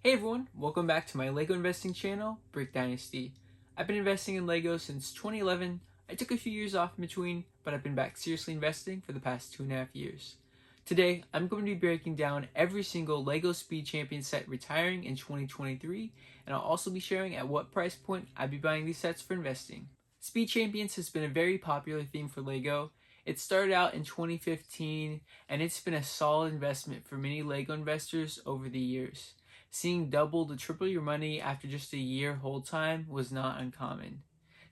Hey everyone, welcome back to my LEGO investing channel, Brick Dynasty. I've been investing in LEGO since 2011. I took a few years off in between, but I've been back seriously investing for the past 2.5 years. Today, I'm going to be breaking down every single LEGO Speed Champion set retiring in 2023, and I'll also be sharing at what price point I'd be buying these sets for investing. Speed Champions has been a very popular theme for LEGO. It started out in 2015, and it's been a solid investment for many LEGO investors over the years. Seeing double to triple your money after just a year hold time was not uncommon.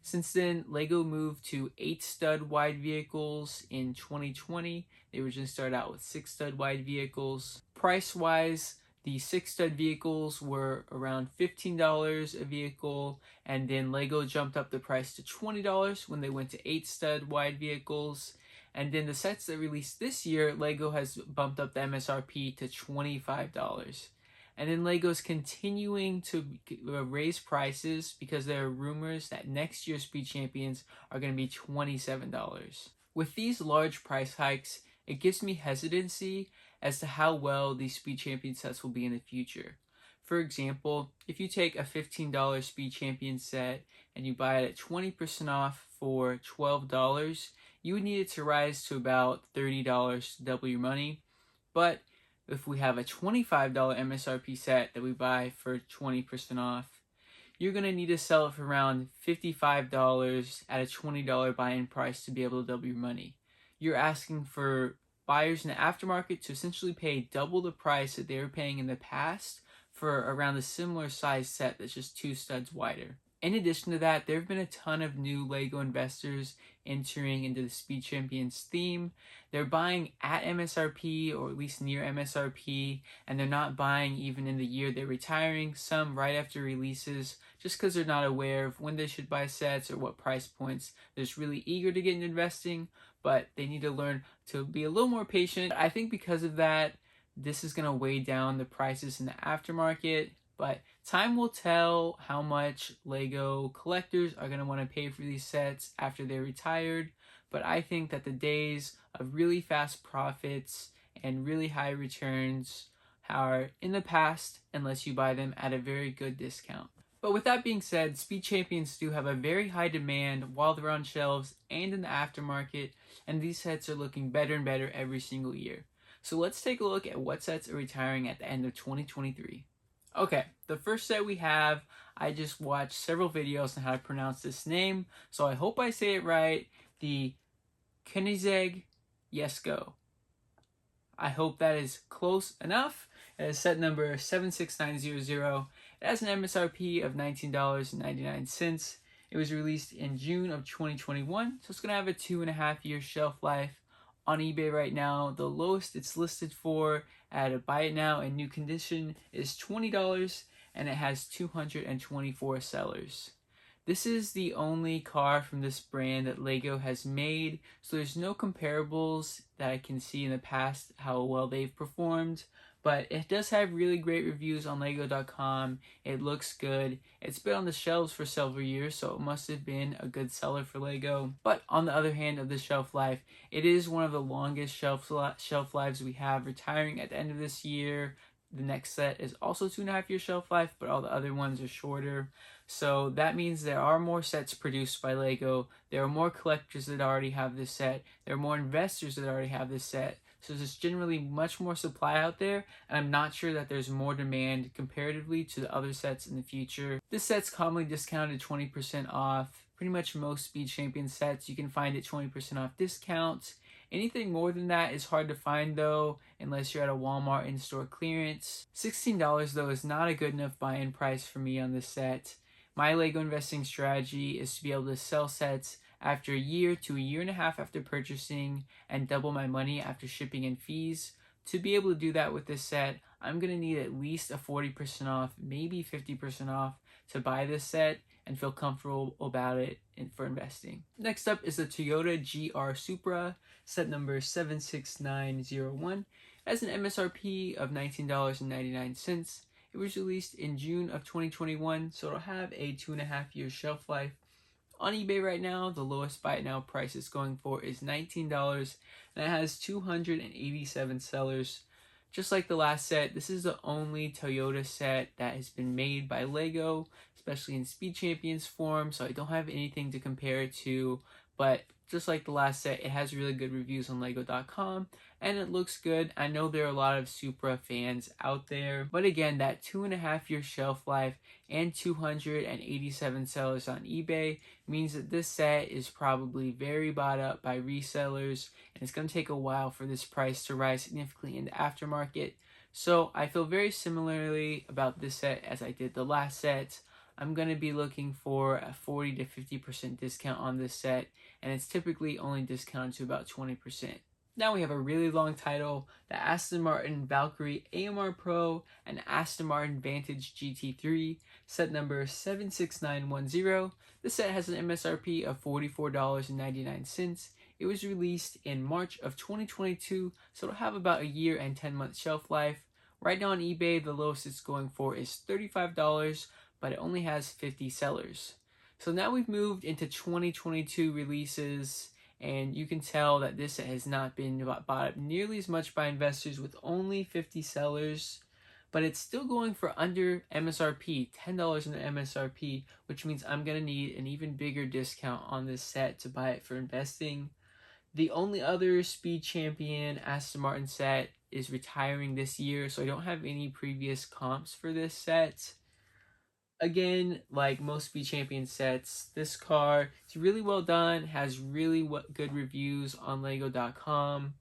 Since then, LEGO moved to 8 stud wide vehicles in 2020. They originally started out with 6 stud wide vehicles. Price wise, the 6 stud vehicles were around $15 a vehicle, and then LEGO jumped up the price to $20 when they went to 8 stud wide vehicles. And then the sets that released this year, LEGO has bumped up the MSRP to $25. And then LEGO's continuing to raise prices because there are rumors that next year's Speed Champions are going to be $27. With these large price hikes, it gives me hesitancy as to how well these Speed Champion sets will be in the future. For example, if you take a $15 Speed Champion set and you buy it at 20% off for $12, you would need it to rise to about $30 to double your money. But if we have a $25 MSRP set that we buy for 20% off, you're going to need to sell it for around $55 at a $20 buy-in price to be able to double your money. You're asking for buyers in the aftermarket to essentially pay double the price that they were paying in the past for around a similar size set that's just 2 studs wider. In addition to that, there have been a ton of new LEGO investors entering into the Speed Champions theme. They're buying at MSRP or at least near MSRP, and they're not buying even in the year they're retiring, some right after releases, just because they're not aware of when they should buy sets or what price points. They're just really eager to get into investing, but they need to learn to be a little more patient. I think because of that, this is going to weigh down the prices in the aftermarket. But time will tell how much LEGO collectors are going to want to pay for these sets after they're retired. But I think that the days of really fast profits and really high returns are in the past unless you buy them at a very good discount. But with that being said, Speed Champions do have a very high demand while they're on shelves and in the aftermarket, and these sets are looking better and better every single year. So let's take a look at what sets are retiring at the end of 2023. Okay, the first set we have, I just watched several videos on how to pronounce this name, so I hope I say it right, the Koenigsegg Jesko. I hope that is close enough. It is set number 76900. It has an MSRP of $19.99. It was released in June of 2021, so it's going to have a 2.5 year shelf life. On eBay right now, the lowest it's listed for at a buy it now in new condition is $20, and it has 224 sellers. This is the only car from this brand that LEGO has made, so there's no comparables that I can see in the past how well they've performed. But it does have really great reviews on Lego.com. It looks good. It's been on the shelves for several years, so it must have been a good seller for LEGO. But on the other hand of the shelf life, it is one of the longest shelf lives we have, retiring at the end of this year. The next set is also 2.5 year shelf life, but all the other ones are shorter. So that means there are more sets produced by LEGO. There are more collectors that already have this set. There are more investors that already have this set. So there's generally much more supply out there, and I'm not sure that there's more demand comparatively to the other sets in the future. This set's commonly discounted 20% off. Pretty much most Speed Champion sets you can find at 20% off discounts. Anything more than that is hard to find though, unless you're at a Walmart in-store clearance. $16 though is not a good enough buy-in price for me on this set. My LEGO investing strategy is to be able to sell sets after a year to a year and a half after purchasing and double my money after shipping and fees. To be able to do that with this set, I'm going to need at least a 40% off, maybe 50% off to buy this set and feel comfortable about it for investing. Next up is the Toyota GR Supra, set number 76901. It has an MSRP of $19.99. It was released in June of 2021, so it'll have a 2.5 year shelf life. On eBay right now, the lowest buy it now price it's going for is $19, and it has 287 sellers. Just like the last set, this is the only Toyota set that has been made by LEGO, especially in Speed Champions form, so I don't have anything to compare it to, but just like the last set, it has really good reviews on Lego.com, and it looks good. I know there are a lot of Supra fans out there, but again, that 2.5-year shelf life and 287 sellers on eBay means that this set is probably very bought up by resellers, and it's going to take a while for this price to rise significantly in the aftermarket. So I feel very similarly about this set as I did the last set. I'm going to be looking for a 40 to 50% discount on this set, and it's typically only discounted to about 20%. Now we have a really long title, the Aston Martin Valkyrie AMR Pro and Aston Martin Vantage GT3, set number 76910. This set has an MSRP of $44.99. It was released in March of 2022, so it'll have about a year and 10 months shelf life. Right now on eBay, the lowest it's going for is $35, but it only has 50 sellers. So now we've moved into 2022 releases, and you can tell that this set has not been bought up nearly as much by investors with only 50 sellers, but it's still going for under MSRP, $10 in the MSRP, which means I'm going to need an even bigger discount on this set to buy it for investing. The only other Speed Champion Aston Martin set is retiring this year, so I don't have any previous comps for this set. Again, like most Speed Champion sets, this car is really well done, has really good reviews on Lego.com,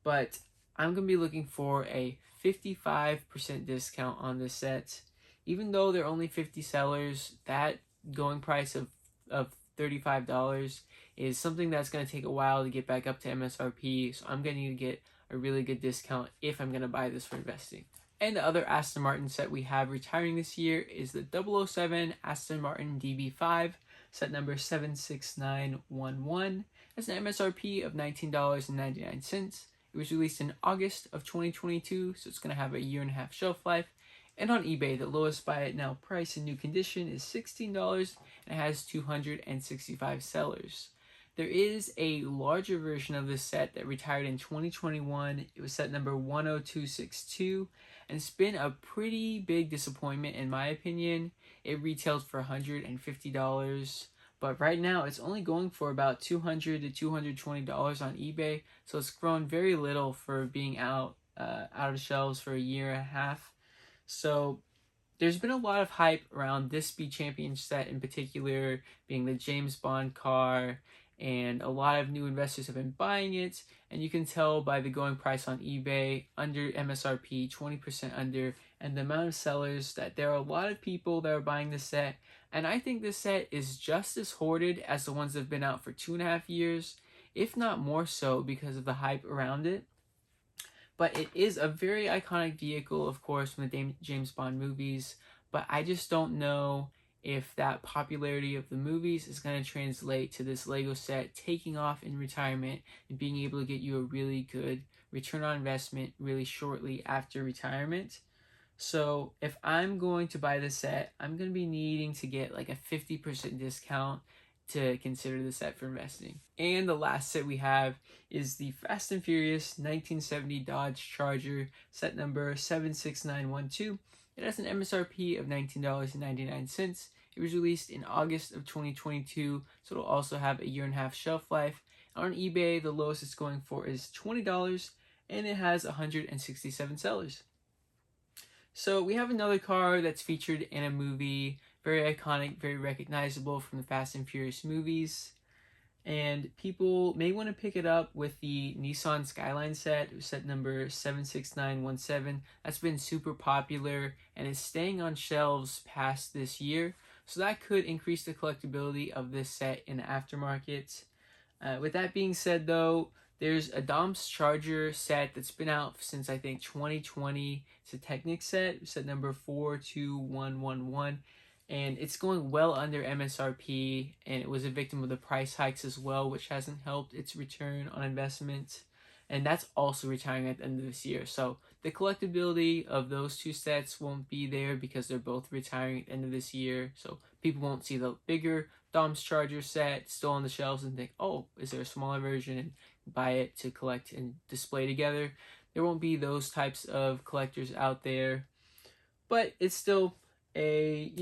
but I'm going to be looking for a 55% discount on this set. Even though there are only 50 sellers, that going price of $35 is something that's going to take a while to get back up to MSRP, so I'm going to need to get a really good discount if I'm going to buy this for investing. And the other Aston Martin set we have retiring this year is the 007 Aston Martin DB5, set number 76911. Has an MSRP of $19.99. It was released in August of 2022, so it's going to have a year and a half shelf life. And on eBay, the lowest buy it now price in new condition is $16, and it has 265 sellers. There is a larger version of this set that retired in 2021. It was set number 10262, and it's been a pretty big disappointment in my opinion. It retails for $150, but right now it's only going for about $200 to $220 on eBay, so it's grown very little for being out of shelves for a year and a half. So there's been a lot of hype around this Speed Champion set in particular, being the James Bond car, and a lot of new investors have been buying it, and you can tell by the going price on eBay, under MSRP, 20% under, and the amount of sellers that there are a lot of people that are buying this set, and I think this set is just as hoarded as the ones that have been out for 2.5 years, if not more so because of the hype around it. But it is a very iconic vehicle, of course, from the James Bond movies, but I just don't know if that popularity of the movies is going to translate to this Lego set taking off in retirement and being able to get you a really good return on investment really shortly after retirement. So if I'm going to buy this set, I'm going to be needing to get like a 50% discount to consider the set for investing. And the last set we have is the Fast and Furious 1970 Dodge Charger, set number 76912. It has an MSRP of $19.99. It was released in August of 2022, so it'll also have a year and a half shelf life. On eBay, the lowest it's going for is $20, and it has 167 sellers. So we have another car that's featured in a movie, very iconic, very recognizable from the Fast and Furious movies. And people may want to pick it up with the Nissan Skyline set, set number 76917. That's been super popular and is staying on shelves past this year. So that could increase the collectability of this set in the aftermarket. With that being said though, there's a Dom's Charger set that's been out since I think 2020. It's a Technic set number 42111. And it's going well under MSRP, and it was a victim of the price hikes as well, which hasn't helped its return on investment. And that's also retiring at the end of this year. So the collectability of those two sets won't be there because they're both retiring at the end of this year. So people won't see the bigger Dom's Charger set still on the shelves and think, oh, is there a smaller version, and buy it to collect and display together. there won't be those types of collectors out there. But it's still a,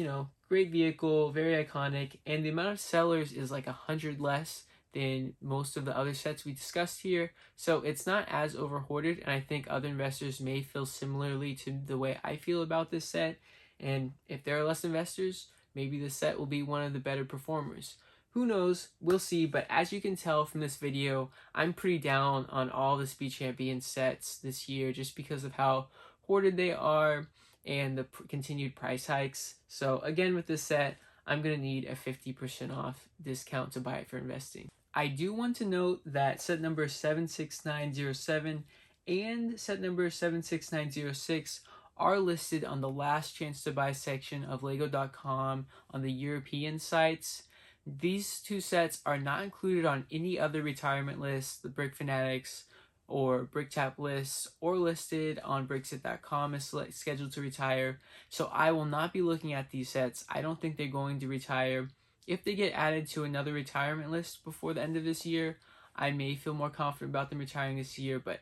great vehicle, very iconic, and the amount of sellers is like 100 less than most of the other sets we discussed here. So it's not as over-hoarded, and I think other investors may feel similarly to the way I feel about this set. And if there are less investors, maybe this set will be one of the better performers. Who knows? We'll see. But as you can tell from this video, I'm pretty down on all the Speed Champion sets this year just because of how hoarded they are and the continued price hikes. So again, with this set, I'm going to need a 50% off discount to buy it for investing. I do want to note that set number 76907 and set number 76906 are listed on the last chance to buy section of lego.com on the European sites. These two sets are not included on any other retirement lists, the Brick Fanatics or Brick Tap lists, or listed on brickset.com as scheduled to retire. So I will not be looking at these sets. I don't think they're going to retire. If they get added to another retirement list before the end of this year, I may feel more confident about them retiring this year, but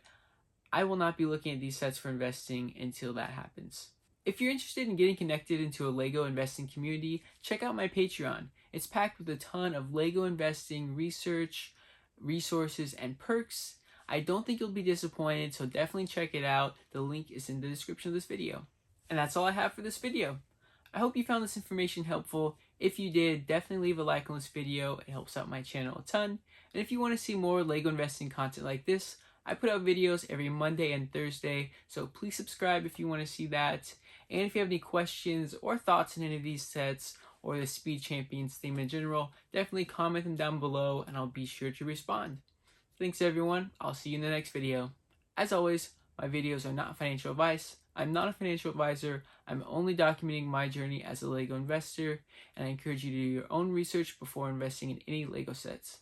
I will not be looking at these sets for investing until that happens. If you're interested in getting connected into a LEGO investing community, check out my Patreon. It's packed with a ton of LEGO investing research, resources, and perks. I don't think you'll be disappointed, so definitely check it out. The link is in the description of this video. And that's all I have for this video. I hope you found this information helpful. If you did, definitely leave a like on this video. It helps out my channel a ton. And if you want to see more LEGO investing content like this, I put out videos every Monday and Thursday, so please subscribe if you want to see that. And if you have any questions or thoughts on any of these sets or the Speed Champions theme in general, definitely comment them down below and I'll be sure to respond. Thanks everyone, I'll see you in the next video. As always, my videos are not financial advice. I'm not a financial advisor. I'm only documenting my journey as a LEGO investor, and I encourage you to do your own research before investing in any LEGO sets.